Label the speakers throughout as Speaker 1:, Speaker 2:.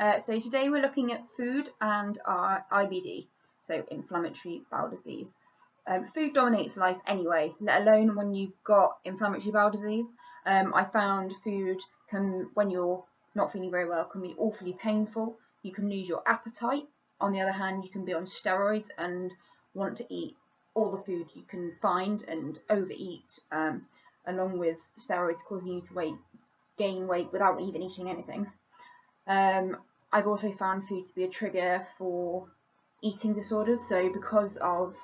Speaker 1: So today we're looking at food and our IBD, so inflammatory bowel disease. Food dominates life anyway, let alone when you've got inflammatory bowel disease. I found food can, when you're not feeling very well, can be awfully painful. You can lose your appetite. On the other hand, you can be on steroids and want to eat all the food you can find and overeat, along with steroids causing you to gain weight without even eating anything. I've also found food to be a trigger for eating disorders. So because of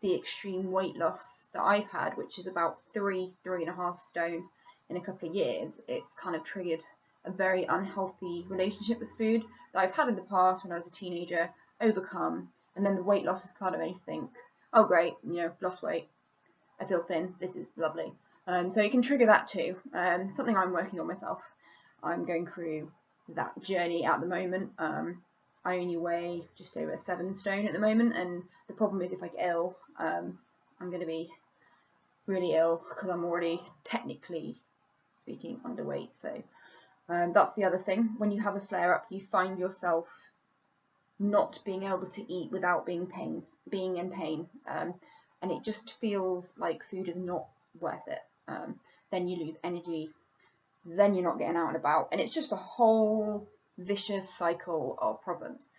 Speaker 1: the extreme weight loss that I've had, which is about 3.5 stone in a couple of years, it's kind of triggered a very unhealthy relationship with food that I've had in the past when I was a teenager, overcome, and then the weight loss is kind of made me think, oh great, lost weight, I feel thin, this is lovely. So you can trigger that too. Something I'm working on myself. I'm going through that journey at the moment. I only weigh just over 7 stone at the moment, and the problem is if I get ill, I'm going to be really ill because I'm already, technically speaking, underweight. So that's the other thing. When you have a flare up, you find yourself not being able to eat without being in pain, and it just feels like food is not worth it. Then you lose energy, then you're not getting out and about, and it's just a whole vicious cycle of problems.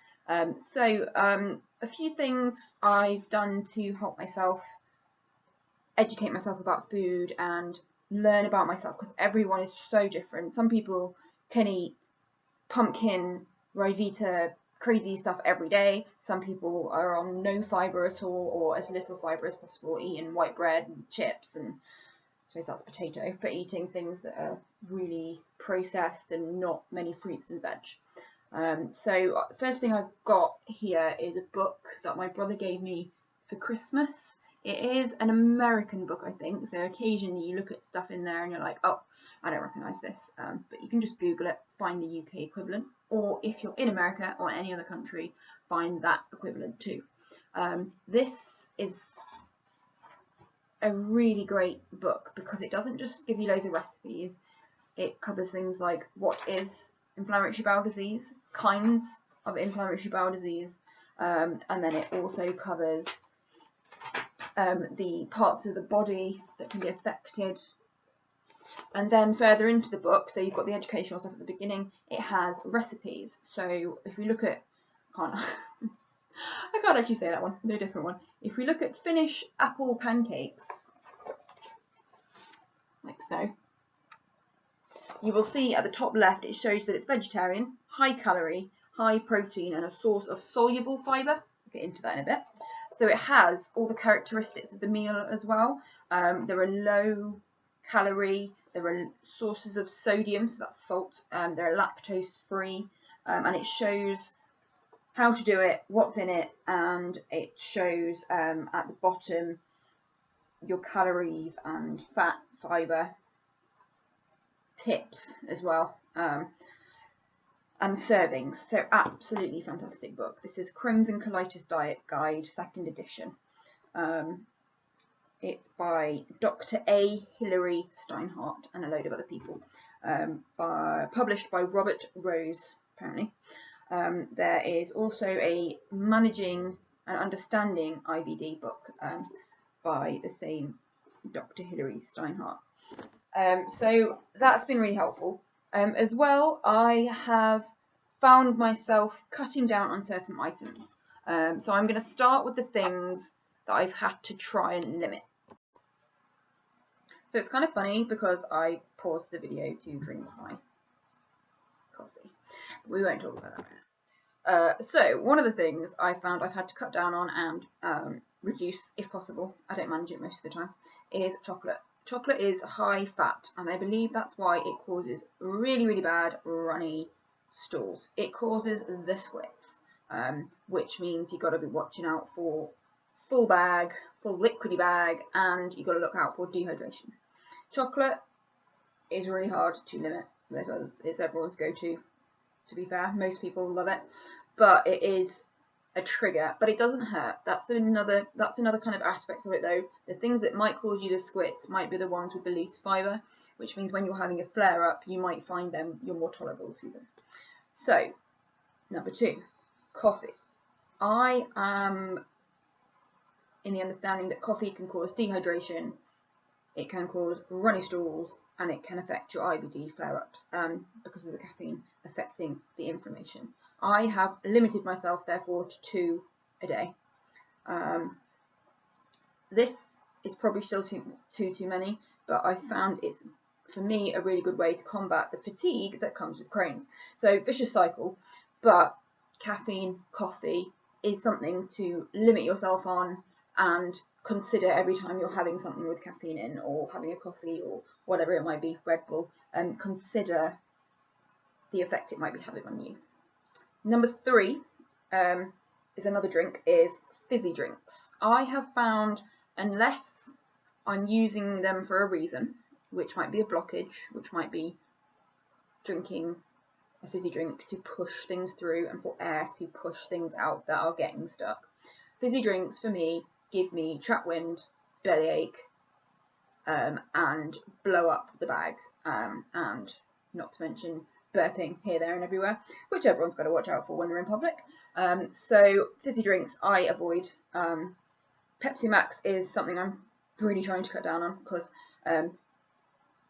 Speaker 1: So a few things I've done to help myself educate myself about food and learn about myself, because everyone is so different. Some people can eat pumpkin, Rivita, crazy stuff every day. Some people are on no fibre at all, or as little fibre as possible, eating white bread and chips, and I suppose that's potato, but eating things that are really processed and not many fruits and veg. So first thing I've got here is a book that my brother gave me for Christmas. It is an American book, I think, so occasionally you look at stuff in there and you're like, oh, I don't recognise this, but you can just Google it, find the UK equivalent, or if you're in America or any other country, find that equivalent too. This is a really great book because it doesn't just give you loads of recipes. It covers things like what is inflammatory bowel disease, kinds of inflammatory bowel disease, and then it also covers the parts of the body that can be affected. And then further into the book, so you've got the educational stuff at the beginning, it has recipes. So if we look at, I can't actually say that one, no, different one. If we look at Finnish apple pancakes, like so, you will see at the top left it shows that it's vegetarian, high calorie, high protein, and a source of soluble fibre. I'll get into that in a bit. So it has all the characteristics of the meal as well. There are low calorie, there are sources of sodium, so that's salt, they're lactose free, and it shows how to do it, what's in it, and it shows at the bottom your calories and fat, fibre, tips as well, and servings. So absolutely fantastic book. This is Crohn's and Colitis Diet Guide, 2nd edition. It's by Dr. A. Hilary Steinhardt and a load of other people, published by Robert Rose, apparently. There is also a Managing and Understanding IBD book by the same Dr. Hilary Steinhardt. So that's been really helpful. As well, I have found myself cutting down on certain items. So I'm going to start with the things that I've had to try and limit. So it's kind of funny because I paused the video to drink my coffee. We won't talk about that right now. So one of the things I found I've had to cut down on and reduce if possible, I don't manage it most of the time, is chocolate. Chocolate is high fat, and I believe that's why it causes really, really bad runny stools. It causes the squits, which means you've got to be watching out for full liquidy bag, and you've got to look out for dehydration. Chocolate is really hard to limit because it's everyone's go-to be fair. Most people love it, but it is a trigger, but it doesn't hurt. That's another kind of aspect of it though. The things that might cause you the squits might be the ones with the least fibre, which means when you're having a flare up, you might find you're more tolerable to them. So Number 2, coffee. I am in the understanding that coffee can cause dehydration, it can cause runny stools, and it can affect your IBD flare-ups because of the caffeine affecting the inflammation. I have limited myself, therefore, to 2 a day. This is probably still too many, but I found it's, for me, a really good way to combat the fatigue that comes with Crohn's. So, vicious cycle, but caffeine, coffee is something to limit yourself on and consider every time you're having something with caffeine in, or having a coffee, or whatever it might be, Red Bull, and consider the effect it might be having on you. Number 3 is another drink, is fizzy drinks. I have found, unless I'm using them for a reason, which might be a blockage, which might be drinking a fizzy drink to push things through and for air to push things out that are getting stuck. Fizzy drinks for me give me trap wind, bellyache, and blow up the bag, and not to mention burping here, there and everywhere, which everyone's got to watch out for when they're in public. So fizzy drinks I avoid. Pepsi Max is something I'm really trying to cut down on, because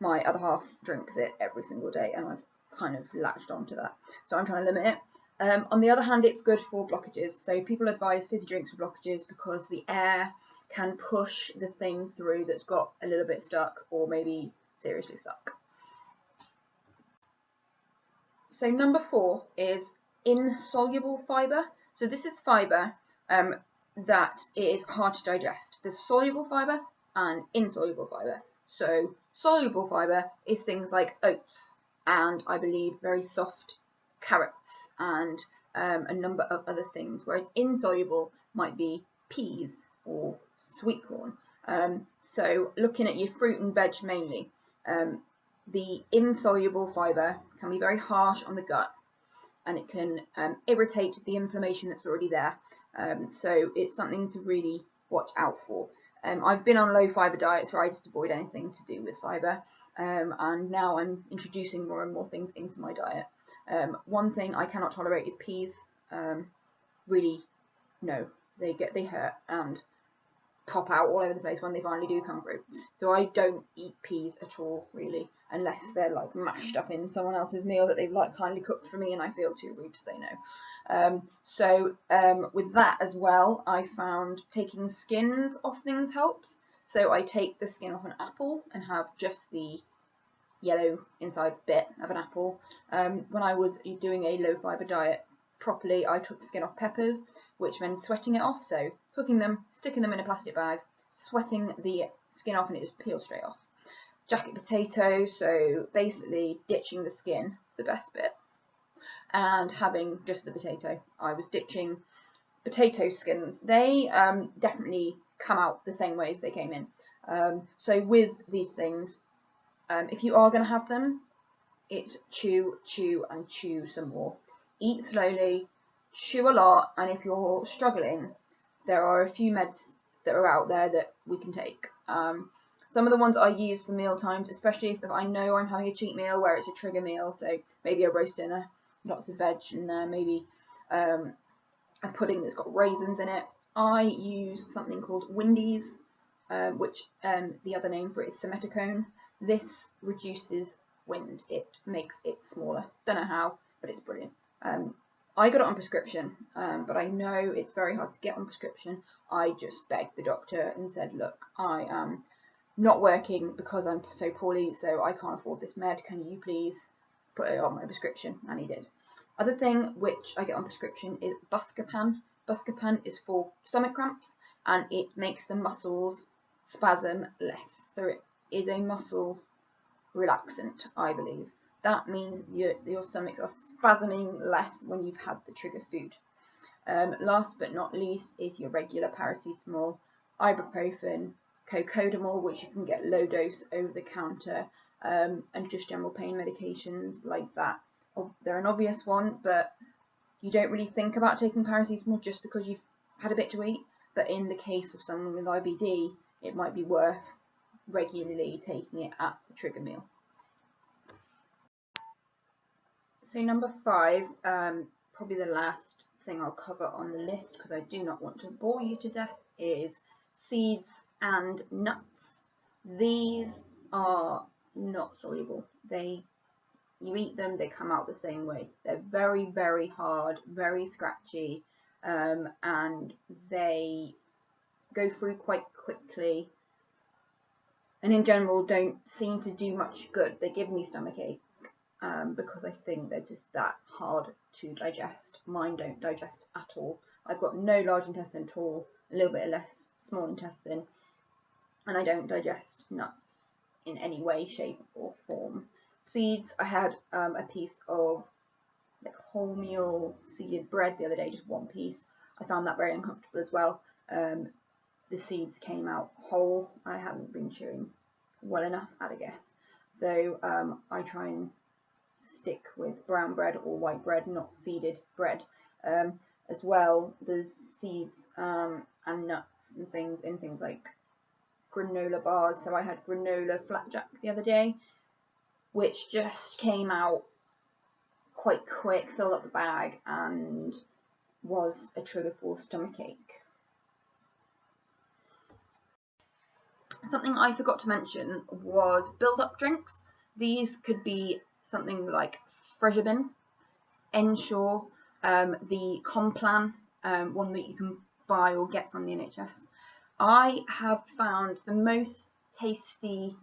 Speaker 1: my other half drinks it every single day and I've kind of latched onto that, so I'm trying to limit it. On the other hand, it's good for blockages, so people advise fizzy drinks for blockages because the air can push the thing through that's got a little bit stuck, or maybe seriously stuck. So number 4 is insoluble fibre. So this is fibre that is hard to digest. There's soluble fibre and insoluble fibre. So soluble fibre is things like oats and, I believe, very soft carrots and a number of other things, whereas insoluble might be peas or sweet corn. So looking at your fruit and veg mainly, the insoluble fibre can be very harsh on the gut, and it can irritate the inflammation that's already there. So it's something to really watch out for. I've been on low fibre diets where I just avoid anything to do with fibre, and now I'm introducing more and more things into my diet. One thing I cannot tolerate is peas. Really, no, they hurt and pop out all over the place when they finally do come through. So I don't eat peas at all, really, unless they're like mashed up in someone else's meal that they've like kindly cooked for me and I feel too rude to say no. So with that as well, I found taking skins off things helps. So I take the skin off an apple and have just the yellow inside bit of an apple. When I was doing a low fibre diet properly, I took the skin off peppers, which meant sweating it off. So cooking them, sticking them in a plastic bag, sweating the skin off, and it just peels straight off. Jacket potato, so basically ditching the skin, the best bit, and having just the potato. I was ditching potato skins. They definitely come out the same way as they came in. So with these things, if you are going to have them, it's chew, and chew some more. Eat slowly, chew a lot, and if you're struggling, there are a few meds that are out there that we can take. Some of the ones I use for meal times, especially if I know I'm having a cheat meal where it's a trigger meal, so maybe a roast dinner, lots of veg in there, maybe a pudding that's got raisins in it. I use something called Windies, which the other name for it is Simeticone. This reduces wind, it makes it smaller. Don't know how, but it's brilliant. I got it on prescription, but I know it's very hard to get on prescription. I just begged the doctor and said, look, I am not working because I'm so poorly, so I can't afford this med. Can you please put it on my prescription? And he did. Other thing which I get on prescription is Buscopan. Buscopan is for stomach cramps, and it makes the muscles spasm less. So it is a muscle relaxant, I believe. That means your stomachs are spasming less when you've had the trigger food. Last but not least is your regular paracetamol, ibuprofen, cocodamol, which you can get low dose over the counter, and just general pain medications like that. They're an obvious one, but you don't really think about taking paracetamol just because you've had a bit to eat. But in the case of someone with IBD, it might be worth regularly taking it at the trigger meal. So number 5, probably the last thing I'll cover on the list, because I do not want to bore you to death, is seeds and nuts. These are not soluble. You eat them, they come out the same way. They're very, very hard, very scratchy, and they go through quite quickly, and in general don't seem to do much good. They give me stomachache because I think they're just that hard to digest. Mine don't digest at all. I've got no large intestine at all, a little bit less small intestine, and I don't digest nuts in any way, shape or form. Seeds, I had a piece of like wholemeal seeded bread the other day, just one piece. I found that very uncomfortable as well. The seeds came out whole. I hadn't been chewing well enough, I'd guess. So I try and stick with brown bread or white bread, not seeded bread. As well, there's seeds and nuts and things in things like granola bars. So I had granola flapjack the other day, which just came out quite quick, filled up the bag, and was a trigger for stomachache. Something I forgot to mention was build-up drinks. These could be something like Freshbin, Ensure, the Complan, one that you can buy or get from the NHS. I have found the most tasty,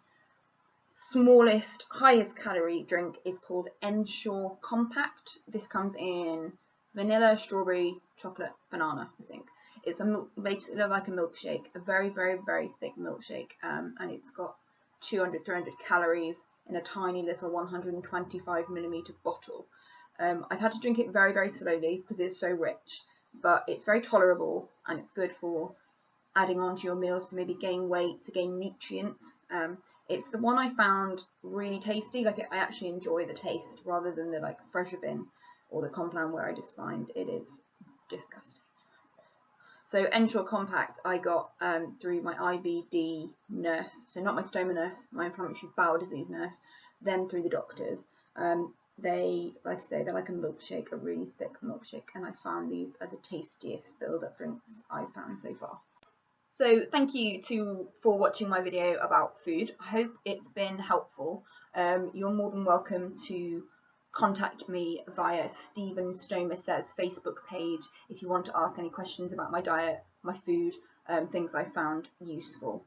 Speaker 1: smallest, highest calorie drink is called Ensure Compact. This comes in vanilla, strawberry, chocolate, banana, I think. It's basically like a milkshake, a very, very, very thick milkshake, and it's got 300 calories in a tiny little 125mm bottle. I've had to drink it very, very slowly because it's so rich, but it's very tolerable and it's good for adding on to your meals to maybe gain weight, to gain nutrients. It's the one I found really tasty. Like, I actually enjoy the taste rather than the like Freshbin or the Complan, where I just find it is disgusting. So Ensure Compact I got through my IBD nurse, so not my stoma nurse, my inflammatory bowel disease nurse, then through the doctors. They, like I say, they're like a milkshake, a really thick milkshake, and I found these are the tastiest build-up drinks I've found so far. So thank you for watching my video about food. I hope it's been helpful. You're more than welcome to contact me via StevenStoma Says Facebook page if you want to ask any questions about my diet, my food, things I found useful.